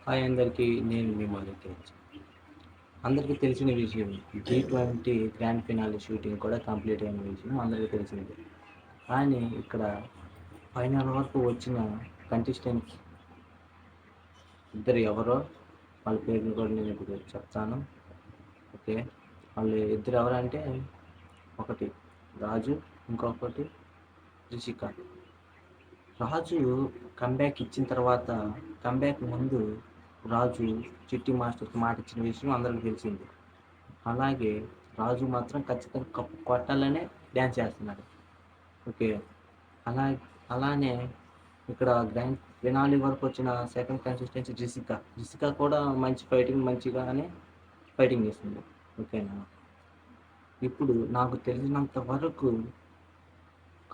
Hi అందరికీ, నేను మీ మాలిక్. అందరికీ తెలిసిన విషయం, G20 గ్రాండ్ ఫినాలే షూటింగ్ కూడా కంప్లీట్ అయిన విషయం అందరికీ తెలిసిందే. కానీ ఇక్కడ ఫైనల్ వరకు వచ్చిన కంటెస్టెంట్స్ ఇద్దరు ఎవరో వాళ్ళ పేర్లు కూడా నేను ఇప్పుడు చెప్తాను. ఓకే, వాళ్ళు ఇద్దరు ఎవరంటే ఒకటి రాజు, ఇంకొకటి రిషిక. రాజు కంబ్యాక్ ఇచ్చిన తర్వాత, కంబ్యాక్ ముందు రాజు చిట్టి మాస్టర్కి మాట ఇచ్చిన విషయం అందరికీ తెలిసింది. అలాగే రాజు మాత్రం ఖచ్చితంగా కప్పు కొట్టాలనే డ్యాన్స్ చేస్తున్నాడు. ఓకే, అలా అలానే ఇక్కడ గ్రాండ్ ఫినాలే వరకు వచ్చిన సెకండ్ కన్సిస్టెన్సీ రిషిక కూడా మంచి మంచిగానే ఫైటింగ్ చేస్తుంది. ఓకేనా, ఇప్పుడు నాకు తెలిసినంత వరకు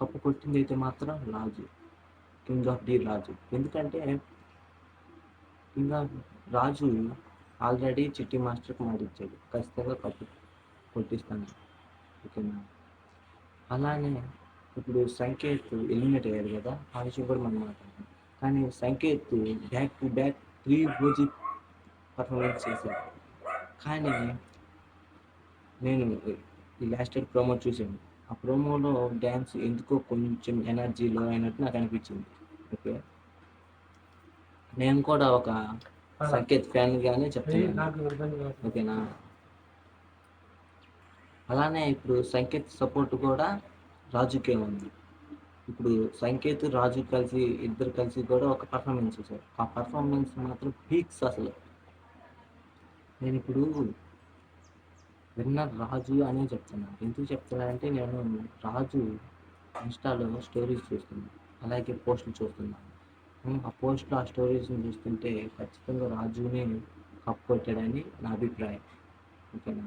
కప్పు కొట్టింది అయితే మాత్రం రాజు, కింగ్ ఆఫ్ ది రాజు. ఎందుకంటే కింగ్ ఆఫ్ రాజు ఆల్రెడీ చిట్టి మాస్టర్కి మాట ఇచ్చాడు, ఖచ్చితంగా కప్పు కొట్టిస్తాను. ఓకేనా, అలానే ఇప్పుడు సంకేత్ ఎలిమినేట్ అయ్యాడు కదా, ఆ విషయం కూడా మనం మాట్లాడతాం. కానీ సంకేత్ బ్యాక్ టు బ్యాక్ 3 రోజు పర్ఫార్మెన్స్ చేశాడు. కానీ నేను ఈ లాస్ట్ ఇయర్ ప్రోమో చూశాను. ఆ ప్రోమోలో డ్యాన్స్ ఎందుకో కొంచెం ఎనర్జీ లో అయినట్టు నాకు అనిపించింది. ఓకే, నేను కూడా ఒక సంకేత్ ఫ్యాన్ గానే చెప్తున్నాను. ఓకేనా, అలానే ఇప్పుడు సంకేత్ సపోర్ట్ కూడా రాజుకే ఉంది. ఇప్పుడు సంకేత్ రాజు కలిసి ఇద్దరు కలిసి కూడా ఒక పర్ఫార్మెన్స్ చేశారు. ఆ పర్ఫార్మెన్స్ మాత్రం పీక్స్ అసలు. నేను ఇప్పుడు విన్నర్ రాజు అనే చెప్తున్నాను. ఎందుకు చెప్తున్నానంటే నేను రాజు ఇన్స్టాలో స్టోరీస్ చూస్తున్నాను, అలాగే పోస్టులు చూస్తున్నాను. ఆ పోస్ట్లో ఆ స్టోరీస్ని చూస్తుంటే ఖచ్చితంగా రాజునే కప్ కొట్టాడని నా అభిప్రాయం. ఓకేనా,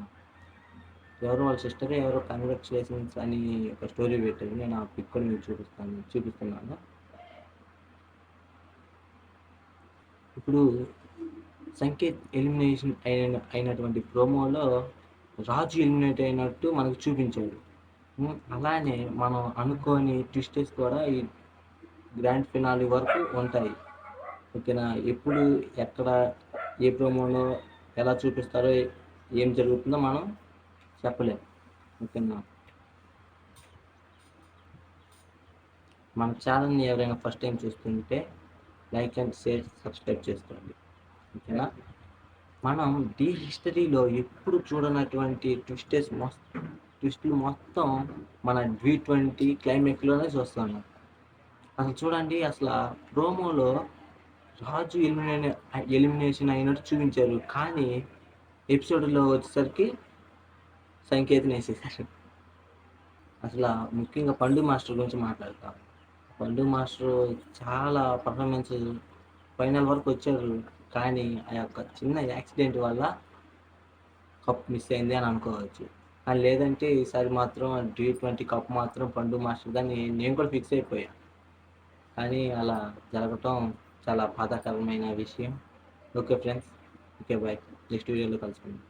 ఎవరో వాళ్ళ సిస్టర్ ఎవరో కంగ్రాచులేషన్స్ అని ఒక స్టోరీ పెట్టారు. నేను ఆ పిక్ కూడా మీకు చూపిస్తున్నాను. ఇప్పుడు సంకేత్ ఎలిమినేషన్ అయినటువంటి ప్రోమోలో రాజు ఎలిమినేట్ అయినట్టు మనకు చూపించాడు. అలానే మనం అనుకోని ట్విస్టెస్ కూడా ఈ గ్రాండ్ ఫినాలే వరకు ఉంటాయి. ఓకేనా, ఎప్పుడు ఎక్కడ ఏ ప్రోమోలో ఎలా చూపిస్తారో ఏం జరుగుతుందో మనం చెప్పలేం. ఓకేనా, మన ఛానల్ని ఎవరైనా ఫస్ట్ టైం చూస్తుంటే లైక్ అండ్ షేర్, సబ్స్క్రైబ్ చేసుకోండి. ఓకేనా, మనం డి హిస్టరీలో ఎప్పుడు చూడనటువంటి ట్విస్టులు మొత్తం మన G20 క్లైమాక్స్లోనే చూస్తున్నాం. అసలు చూడండి, అసలు ఆ ప్రోమోలో రాజు ఎలిమినేషన్ అయినట్టు చూపించారు, కానీ ఎపిసోడ్లో వచ్చేసరికి సంకేతం వేసేసారు. అసలు ముఖ్యంగా పండు మాస్టర్ గురించి మాట్లాడతాం. పండు మాస్టర్ చాలా పర్ఫార్మెన్స్ ఫైనల్ వరకు వచ్చారు, కానీ ఆ యొక్క చిన్న యాక్సిడెంట్ వల్ల కప్ మిస్ అయింది అని అనుకోవచ్చు. కానీ లేదంటే ఈసారి మాత్రం G20 కప్ మాత్రం పండు మాస్టర్ దాన్ని నేను కూడా ఫిక్స్ అయిపోయాను. కానీ అలా జరగటం చాలా బాధాకరమైన విషయం. Okay friends, okay bye, next వీడియోలో కలుసుకుందాం.